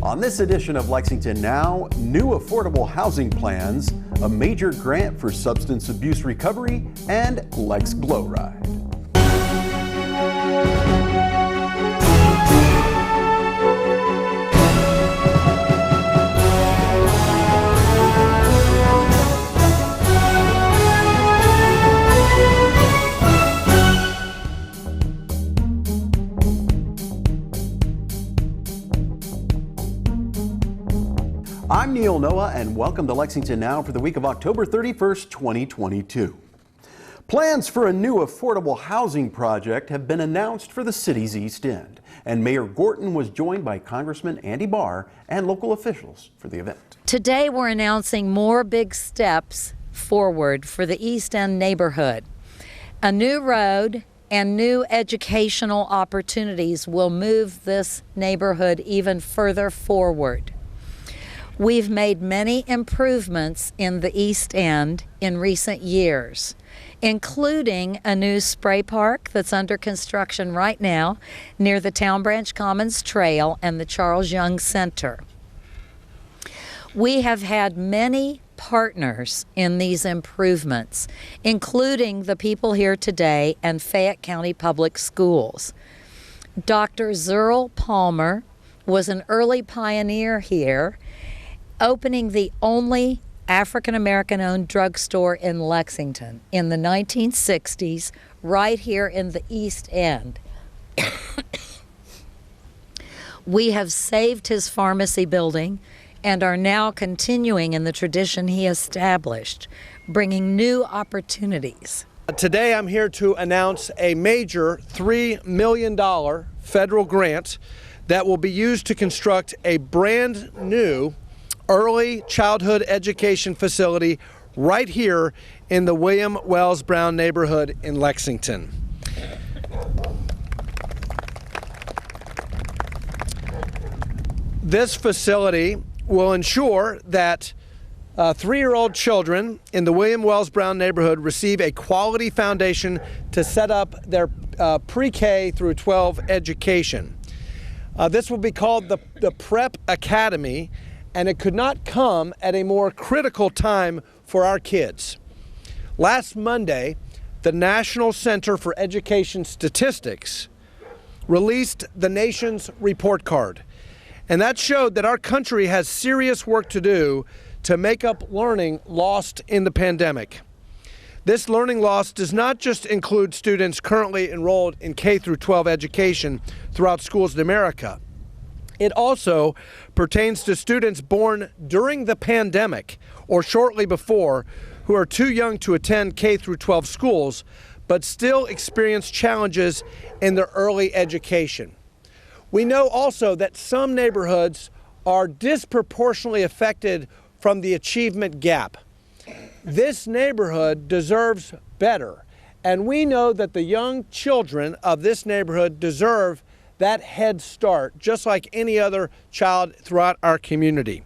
On this edition of Lexington Now, new affordable housing plans, a major grant for substance abuse recovery, and Lex Glow Ride. I'm Neil Noah, and welcome to Lexington Now for the week of October 31st, 2022. Plans for a new affordable housing project have been announced for the city's East End, and Mayor Gorton was joined by Congressman Andy Barr and local officials for the event. Today we're announcing more big steps forward for the East End neighborhood. A new road and new educational opportunities will move this neighborhood even further forward. We've made many improvements in the East End in recent years, including a new spray park that's under construction right now near the Town Branch Commons Trail and the Charles Young Center. We have had many partners in these improvements, including the people here today and Fayette County Public Schools. Dr. Zerl Palmer was an early pioneer here, opening the only African-American owned drugstore in Lexington in the 1960s, right here in the East End. We have saved his pharmacy building and are now continuing in the tradition he established, bringing new opportunities. Today I'm here to announce a major $3 million federal grant that will be used to construct a brand new early childhood education facility right here in the William Wells Brown neighborhood in Lexington. This facility will ensure that 3-year-old children in the William Wells Brown neighborhood receive a quality foundation to set up their pre-K through 12 education. This will be called the Prep Academy, and it could not come at a more critical time for our kids. Last Monday, the National Center for Education Statistics released the nation's report card, and that showed that our country has serious work to do to make up learning lost in the pandemic. This learning loss does not just include students currently enrolled in K through 12 education throughout schools in America. It also pertains to students born during the pandemic or shortly before who are too young to attend K through 12 schools but still experience challenges in their early education. We know also that some neighborhoods are disproportionately affected from the achievement gap. This neighborhood deserves better, and we know that the young children of this neighborhood deserve that head start, just like any other child throughout our community.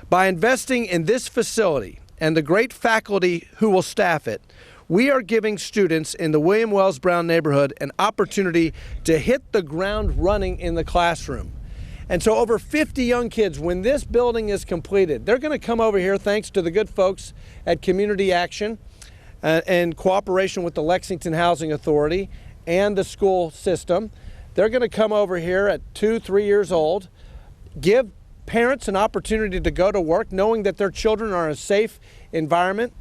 By investing in this facility and the great faculty who will staff it, we are giving students in the William Wells Brown neighborhood an opportunity to hit the ground running in the classroom. And so over 50 young kids, when this building is completed, they're going to come over here thanks to the good folks at Community Action in cooperation with the Lexington Housing Authority and the school system. They're going to come over here at 2-3 years old, give parents an opportunity to go to work knowing that their children are in a safe environment,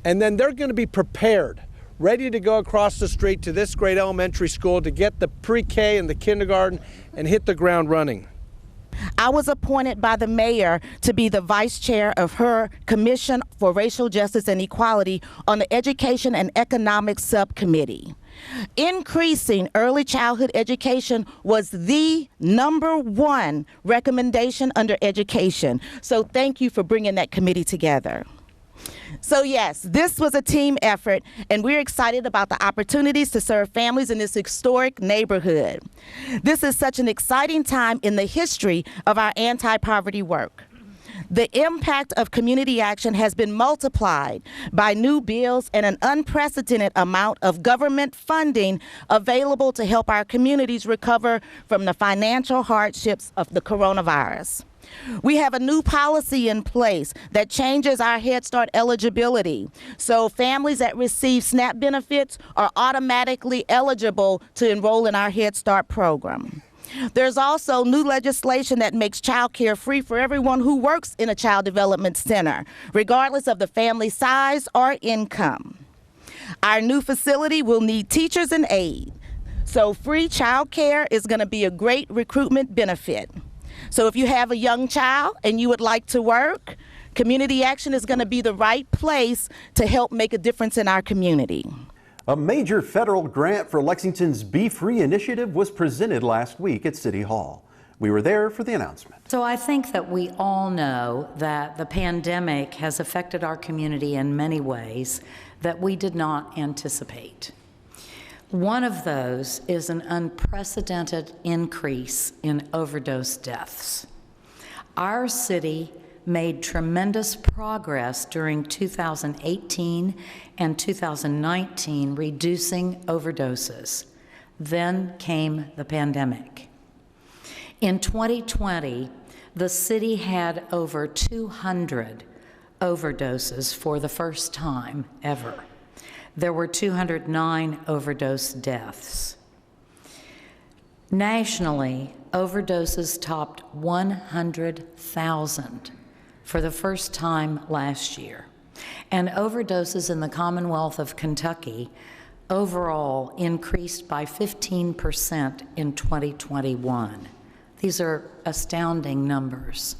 and then they're going to be prepared, ready to go across the street to this great elementary school to get the pre-K and the kindergarten and hit the ground running. I was appointed by the mayor to be the vice chair of her Commission for Racial Justice and Equality on the Education and Economics Subcommittee. Increasing early childhood education was the #1 recommendation under education. So thank you for bringing that committee together. So yes, this was a team effort, and we're excited about the opportunities to serve families in this historic neighborhood. This is such an exciting time in the history of our anti-poverty work. The impact of community action has been multiplied by new bills and an unprecedented amount of government funding available to help our communities recover from the financial hardships of the coronavirus. We have a new policy in place that changes our Head Start eligibility, so families that receive SNAP benefits are automatically eligible to enroll in our Head Start program. There's also new legislation that makes child care free for everyone who works in a child development center, regardless of the family size or income. Our new facility will need teachers and aid, so free child care is going to be a great recruitment benefit. So if you have a young child and you would like to work, community action is going to be the right place to help make a difference in our community. A major federal grant for Lexington's Be Free initiative was presented last week at City Hall. We were there for the announcement. So I think that we all know that the pandemic has affected our community in many ways that we did not anticipate. One of those is an unprecedented increase in overdose deaths. Our city made tremendous progress during 2018 and 2019 reducing overdoses. Then came the pandemic. In 2020, the city had over 200 overdoses for the first time ever. There were 209 overdose deaths. Nationally, overdoses topped 100,000 for the first time last year. And overdoses in the Commonwealth of Kentucky overall increased by 15% in 2021. These are astounding numbers.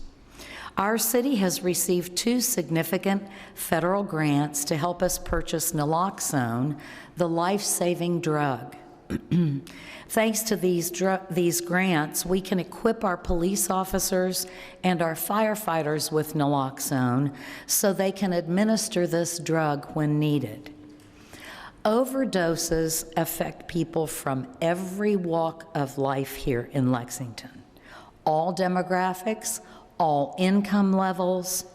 Our city has received 2 significant federal grants to help us purchase naloxone, the life-saving drug. Thanks to these grants, we can equip our police officers and our firefighters with naloxone so they can administer this drug when needed. Overdoses affect people from every walk of life here in Lexington, all demographics, all income levels.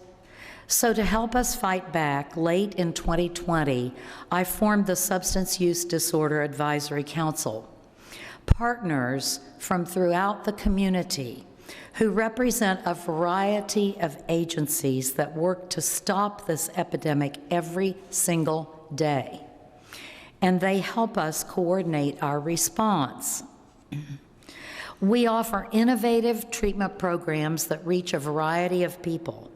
So to help us fight back, late in 2020, I formed the Substance Use Disorder Advisory Council. Partners from throughout the community who represent a variety of agencies that work to stop this epidemic every single day. And they help us coordinate our response. We offer innovative treatment programs that reach a variety of people.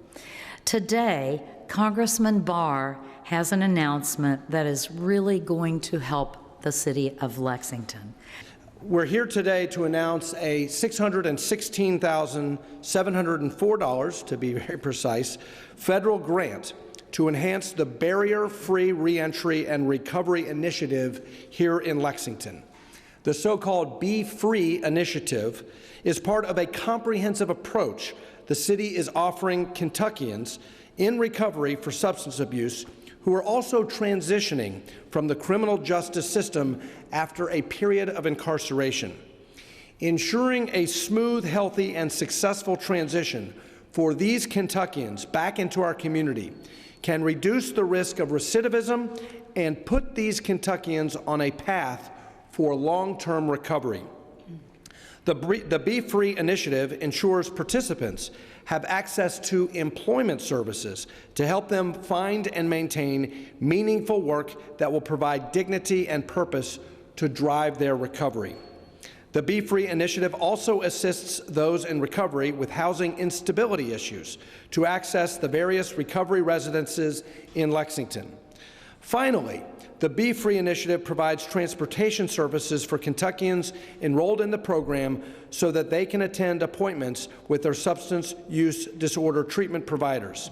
Today, Congressman Barr has an announcement that is really going to help the city of Lexington. We're here today to announce a $616,704, to be very precise, federal grant to enhance the barrier-free reentry and recovery initiative here in Lexington. The so-called Be Free initiative is part of a comprehensive approach the city is offering Kentuckians in recovery for substance abuse who are also transitioning from the criminal justice system after a period of incarceration. Ensuring a smooth, healthy, and successful transition for these Kentuckians back into our community can reduce the risk of recidivism and put these Kentuckians on a path for long-term recovery. The Be Free initiative ensures participants have access to employment services to help them find and maintain meaningful work that will provide dignity and purpose to drive their recovery. The Be Free initiative also assists those in recovery with housing instability issues to access the various recovery residences in Lexington. Finally, the Be Free initiative provides transportation services for Kentuckians enrolled in the program so that they can attend appointments with their substance use disorder treatment providers.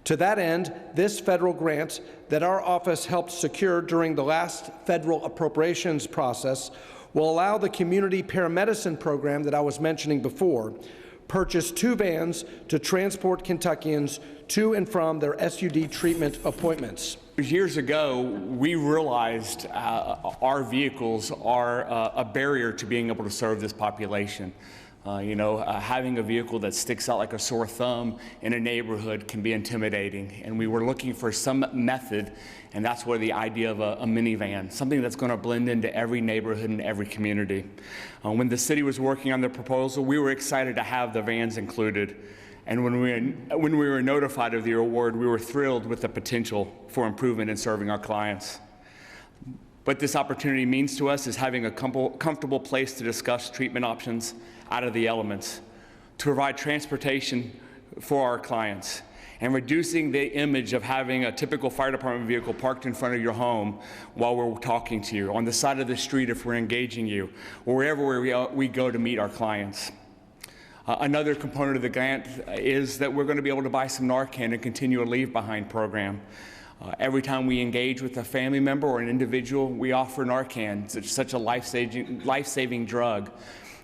To that end, this federal grant that our office helped secure during the last federal appropriations process will allow the community paramedicine program that I was mentioning before purchase 2 vans to transport Kentuckians to and from their SUD treatment appointments. Years ago, we realized our vehicles are a barrier to being able to serve this population. Having a vehicle that sticks out like a sore thumb in a neighborhood can be intimidating, and we were looking for some method, and that's where the idea of a minivan, something that's going to blend into every neighborhood and every community. When the city was working on the proposal, we were excited to have the vans included, and when we were notified of the award, we were thrilled with the potential for improvement in serving our clients. What this opportunity means to us is having a comfortable place to discuss treatment options out of the elements, to provide transportation for our clients, and reducing the image of having a typical fire department vehicle parked in front of your home while we're talking to you, on the side of the street if we're engaging you, or wherever we go to meet our clients. Another component of the grant is that we're going to be able to buy some Narcan and continue a Leave Behind program. Every time we engage with a family member or an individual, we offer Narcan. It's such a life-saving drug.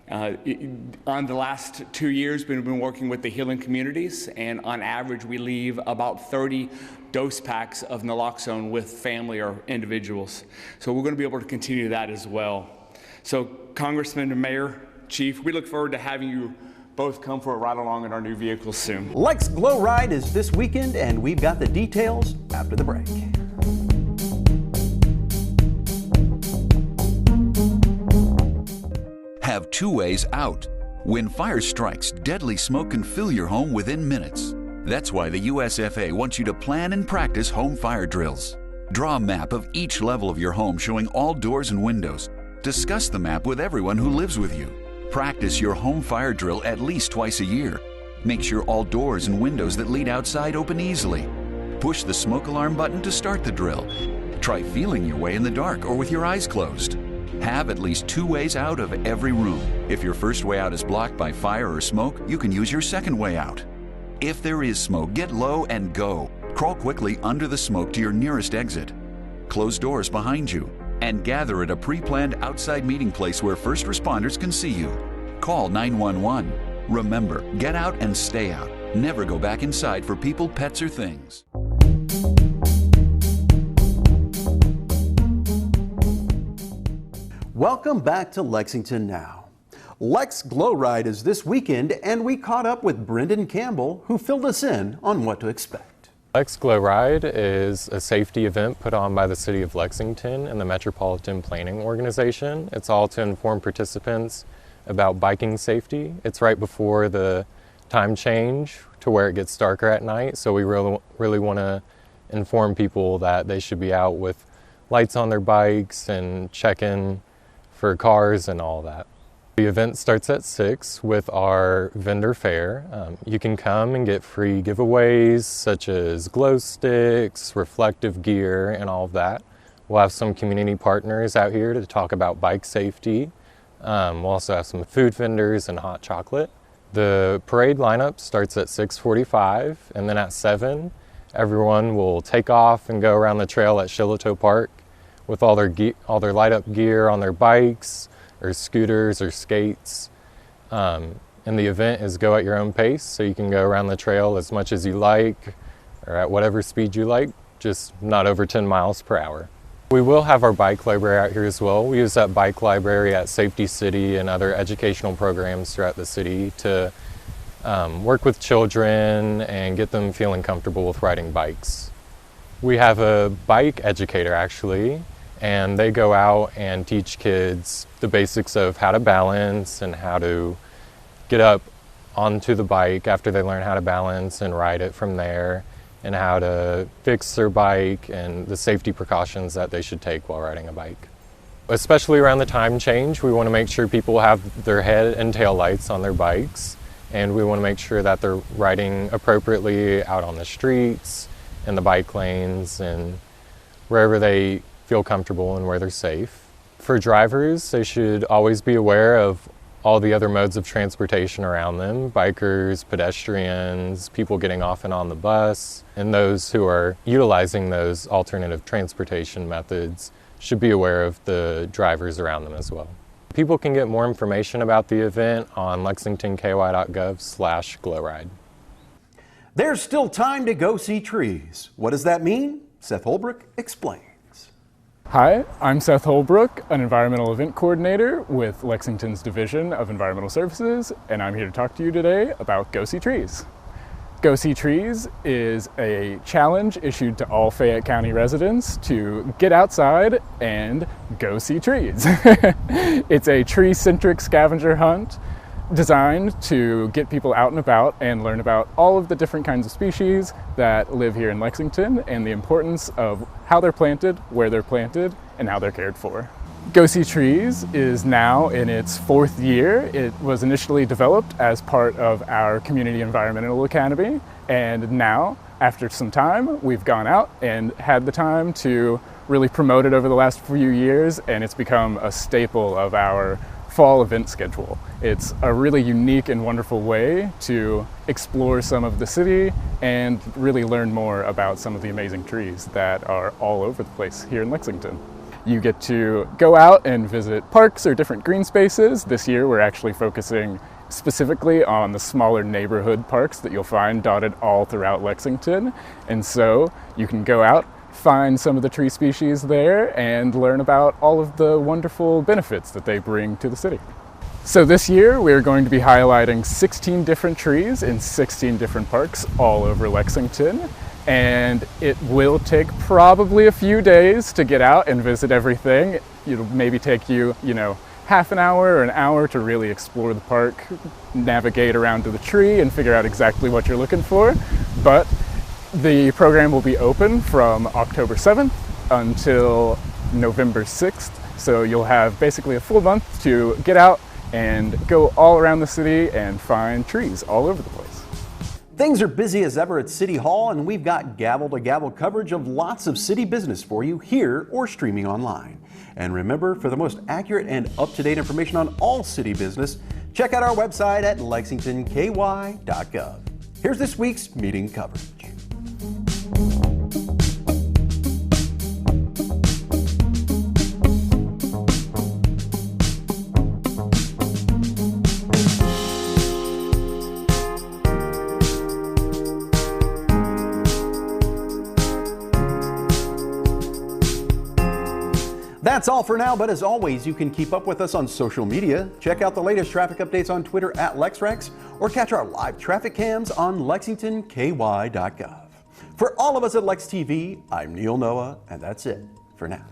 On the last 2 years, we've been working with the healing communities, and on average, we leave about 30 dose packs of naloxone with family or individuals. So we're going to be able to continue that as well. So Congressman and Mayor, Chief, we look forward to having you both come for a ride along in our new vehicles soon. Lex Glow Ride is this weekend, and we've got the details after the break. Have two ways out. When fire strikes, deadly smoke can fill your home within minutes. That's why the USFA wants you to plan and practice home fire drills. Draw a map of each level of your home showing all doors and windows. Discuss the map with everyone who lives with you. Practice your home fire drill at least twice a year. Make sure all doors and windows that lead outside open easily. Push the smoke alarm button to start the drill. Try feeling your way in the dark or with your eyes closed. Have at least two ways out of every room. If your first way out is blocked by fire or smoke, you can use your second way out. If there is smoke, get low and go. Crawl quickly under the smoke to your nearest exit. Close doors behind you. And gather at a pre-planned outside meeting place where first responders can see you. Call 911. Remember, get out and stay out. Never go back inside for people, pets, or things. Welcome back to Lexington Now. Lex Glow Ride is this weekend, and we caught up with Brendan Campbell, who filled us in on what to expect. Lex Glow Ride is a safety event put on by the City of Lexington and the Metropolitan Planning Organization. It's all to inform participants about biking safety. It's right before the time change to where it gets darker at night, so we really want to inform people that they should be out with lights on their bikes and checking for cars and all that. The event starts at 6 with our vendor fair. You can come and get free giveaways such as glow sticks, reflective gear, and all of that. We'll have some community partners out here to talk about bike safety. We'll also have some food vendors and hot chocolate. The parade lineup starts at 6:45, and then at 7, everyone will take off and go around the trail at Shiloh Park with all their light up gear on their bikes, or scooters or skates. And the event is go at your own pace, so you can go around the trail as much as you like or at whatever speed you like, just not over 10 miles per hour. We will have our bike library out here as well. We use that bike library at Safety City and other educational programs throughout the city to work with children and get them feeling comfortable with riding bikes. We have a bike educator actually, and they go out and teach kids the basics of how to balance and how to get up onto the bike after they learn how to balance and ride it from there, and how to fix their bike and the safety precautions that they should take while riding a bike. Especially around the time change, we want to make sure people have their head and tail lights on their bikes, and we want to make sure that they're riding appropriately out on the streets, in the bike lanes, and wherever they feel comfortable and where they're safe. For drivers, they should always be aware of all the other modes of transportation around them, bikers, pedestrians, people getting off and on the bus, and those who are utilizing those alternative transportation methods should be aware of the drivers around them as well. People can get more information about the event on lexingtonky.gov/glowride. There's still time to go see trees. What does that mean? Seth Holbrook explains. Hi, I'm Seth Holbrook, an environmental event coordinator with Lexington's Division of Environmental Services, and I'm here to talk to you today about Go See Trees. Go See Trees is a challenge issued to all Fayette County residents to get outside and go see trees. It's a tree-centric scavenger hunt designed to get people out and about and learn about all of the different kinds of species that live here in Lexington and the importance of how they're planted, where they're planted, and how they're cared for. Go See Trees is now in its 4th year. It was initially developed as part of our Community Environmental Academy, and now, after some time, we've gone out and had the time to really promote it over the last few years, and it's become a staple of our fall event schedule. It's a really unique and wonderful way to explore some of the city and really learn more about some of the amazing trees that are all over the place here in Lexington. You get to go out and visit parks or different green spaces. This year we're actually focusing specifically on the smaller neighborhood parks that you'll find dotted all throughout Lexington. And so you can go out, find some of the tree species there, and learn about all of the wonderful benefits that they bring to the city. So this year we're going to be highlighting 16 different trees in 16 different parks all over Lexington. And it will take probably a few days to get out and visit everything. It'll maybe take you, half an hour or an hour to really explore the park, navigate around to the tree and figure out exactly what you're looking for. But the program will be open from October 7th until November 6th. So you'll have basically a full month to get out and go all around the city and find trees all over the place. Things are busy as ever at City Hall, and we've got gavel-to-gavel coverage of lots of city business for you here or streaming online. And remember, for the most accurate and up-to-date information on all city business, check out our website at lexingtonky.gov. Here's this week's meeting coverage. That's all for now, but as always, you can keep up with us on social media. Check out the latest traffic updates on Twitter at LexRex, or catch our live traffic cams on lexingtonky.gov. For all of us at Lex TV, I'm Neil Noah, and that's it for now.